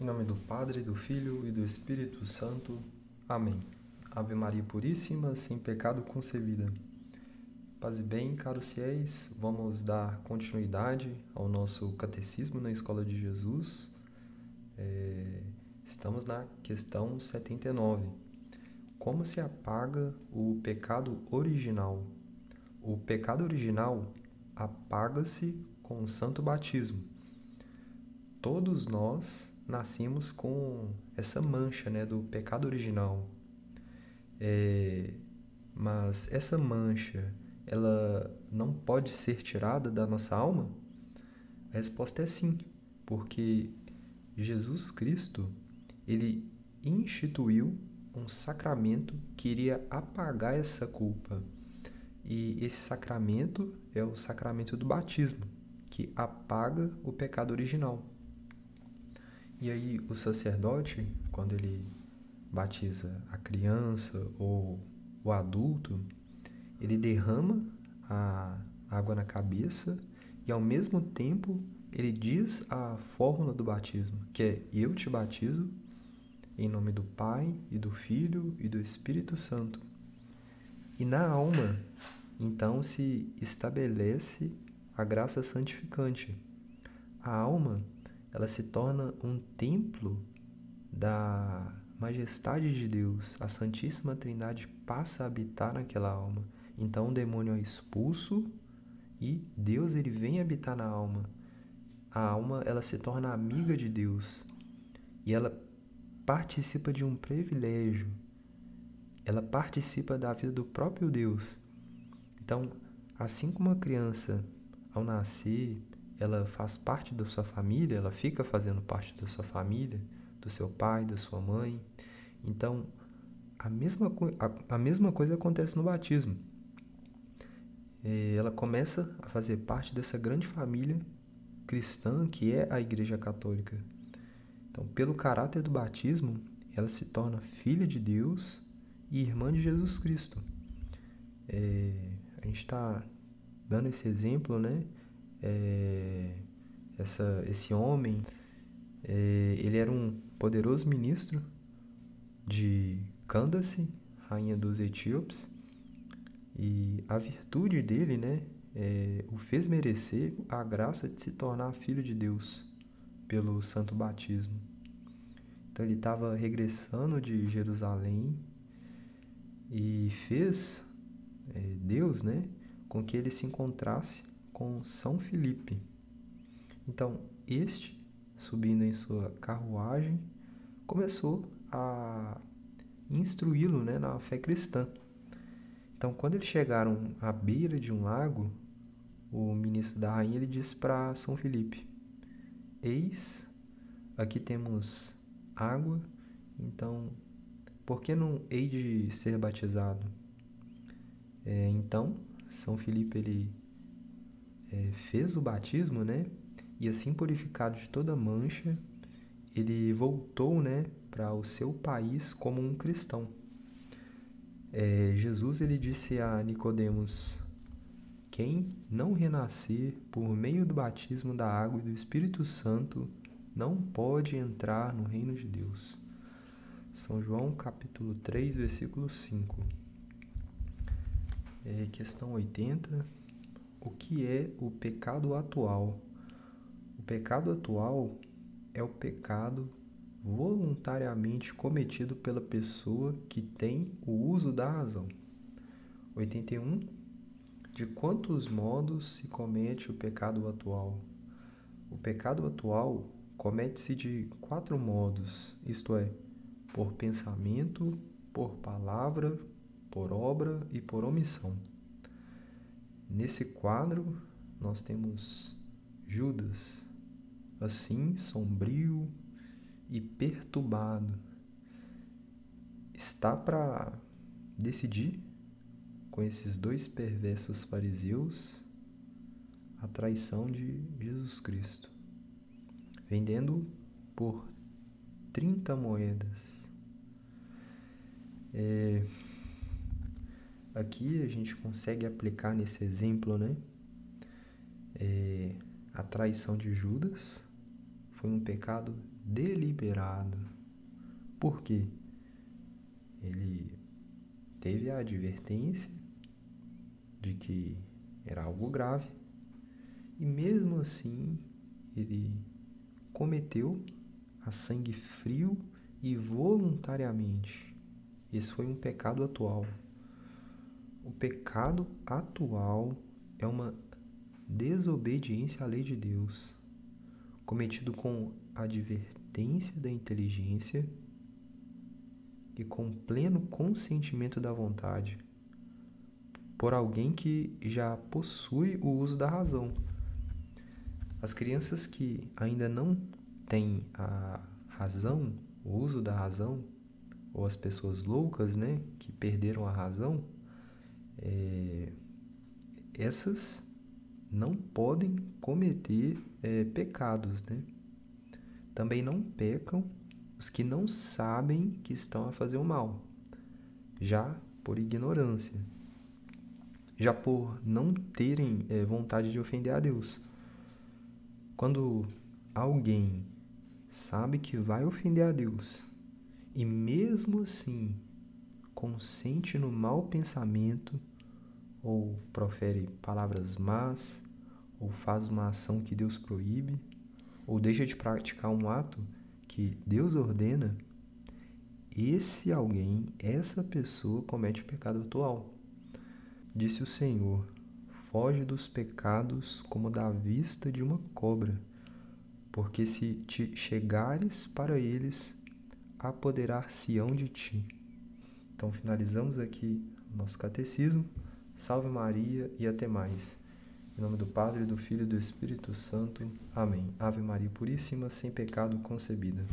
nome do Padre, do Filho e do Espírito Santo. Amém. Ave Maria Puríssima, sem pecado concebida. Paz e bem, caros fiéis, vamos dar continuidade ao nosso catecismo na Escola de Jesus. Estamos na questão 79. Como se apaga o pecado original? O pecado original apaga-se com o santo batismo. Todos nós nascemos com essa mancha, do pecado original. Mas essa mancha, ela não pode ser tirada da nossa alma? A resposta é sim, porque Jesus Cristo, ele instituiu um sacramento que iria apagar essa culpa. E esse sacramento é o sacramento do batismo, que apaga o pecado original. E aí o sacerdote, quando ele batiza a criança ou o adulto, ele derrama a água na cabeça e ao mesmo tempo ele diz a fórmula do batismo, que é: eu te batizo em nome do Pai e do Filho e do Espírito Santo. E na alma, então, se estabelece a graça santificante. A alma, ela se torna um templo da majestade de Deus. A Santíssima Trindade passa a habitar naquela alma. Então o demônio é expulso e Deus, ele vem habitar na alma. A alma, ela se torna amiga de Deus e ela participa de um privilégio. Ela participa da vida do próprio Deus. Então, assim como a criança, ao nascer, ela faz parte da sua família, ela fica fazendo parte da sua família, do seu pai, da sua mãe. Então, a mesma coisa acontece no batismo. Ela começa a fazer parte dessa grande família cristã que é a Igreja Católica. Então, pelo caráter do batismo, ela se torna filha de Deus e irmã de Jesus Cristo. A gente está dando esse exemplo, esse homem, ele era um poderoso ministro de Cândace, rainha dos etíopes, e a virtude dele, o fez merecer a graça de se tornar filho de Deus pelo santo batismo. Então ele estava regressando de Jerusalém e fez Deus, com que ele se encontrasse com São Filipe. Então, este, subindo em sua carruagem, começou a instruí-lo, na fé cristã. Então, quando eles chegaram à beira de um lago, o ministro da rainha ele disse para São Filipe: eis, aqui temos água, então, por que não hei de ser batizado? Então, São Filipe ele fez o batismo, e assim purificado de toda mancha, ele voltou, para o seu país como um cristão. Jesus ele disse a Nicodemos: quem não renascer por meio do batismo da água e do Espírito Santo não pode entrar no reino de Deus. São João capítulo 3, versículo 5. Questão 80. O que é o pecado atual? O pecado atual é o pecado voluntariamente cometido pela pessoa que tem o uso da razão. 81. De quantos modos se comete o pecado atual? O pecado atual comete-se de 4 modos, isto é, por pensamento, por palavra, por obra e por omissão. Nesse quadro, nós temos Judas, assim, sombrio e perturbado, está para decidir com esses 2 perversos fariseus a traição de Jesus Cristo, vendendo por 30 moedas. Aqui a gente consegue aplicar nesse exemplo, a traição de Judas foi um pecado deliberado. Por quê? Ele teve a advertência de que era algo grave e mesmo assim ele cometeu a sangue frio e voluntariamente. Esse foi um pecado atual. O pecado atual é uma desobediência à lei de Deus, cometido com advertência da inteligência e com pleno consentimento da vontade, por alguém que já possui o uso da razão. As crianças que ainda não têm a razão, o uso da razão, ou as pessoas loucas, né, que perderam a razão, essas não podem cometer pecados, né? Também não pecam os que não sabem que estão a fazer o mal, já por ignorância, já por não terem vontade de ofender a Deus. Quando alguém sabe que vai ofender a Deus e mesmo assim consente no mau pensamento, ou profere palavras más, ou faz uma ação que Deus proíbe, ou deixa de praticar um ato que Deus ordena, esse alguém, essa pessoa comete o pecado atual. Disse o Senhor: foge dos pecados como da vista de uma cobra, porque se te chegares para eles, apoderar-se-ão de ti. Então finalizamos aqui o nosso catecismo. Salve Maria e até mais. Em nome do Padre, do Filho e do Espírito Santo. Amém. Ave Maria Puríssima, sem pecado concebida.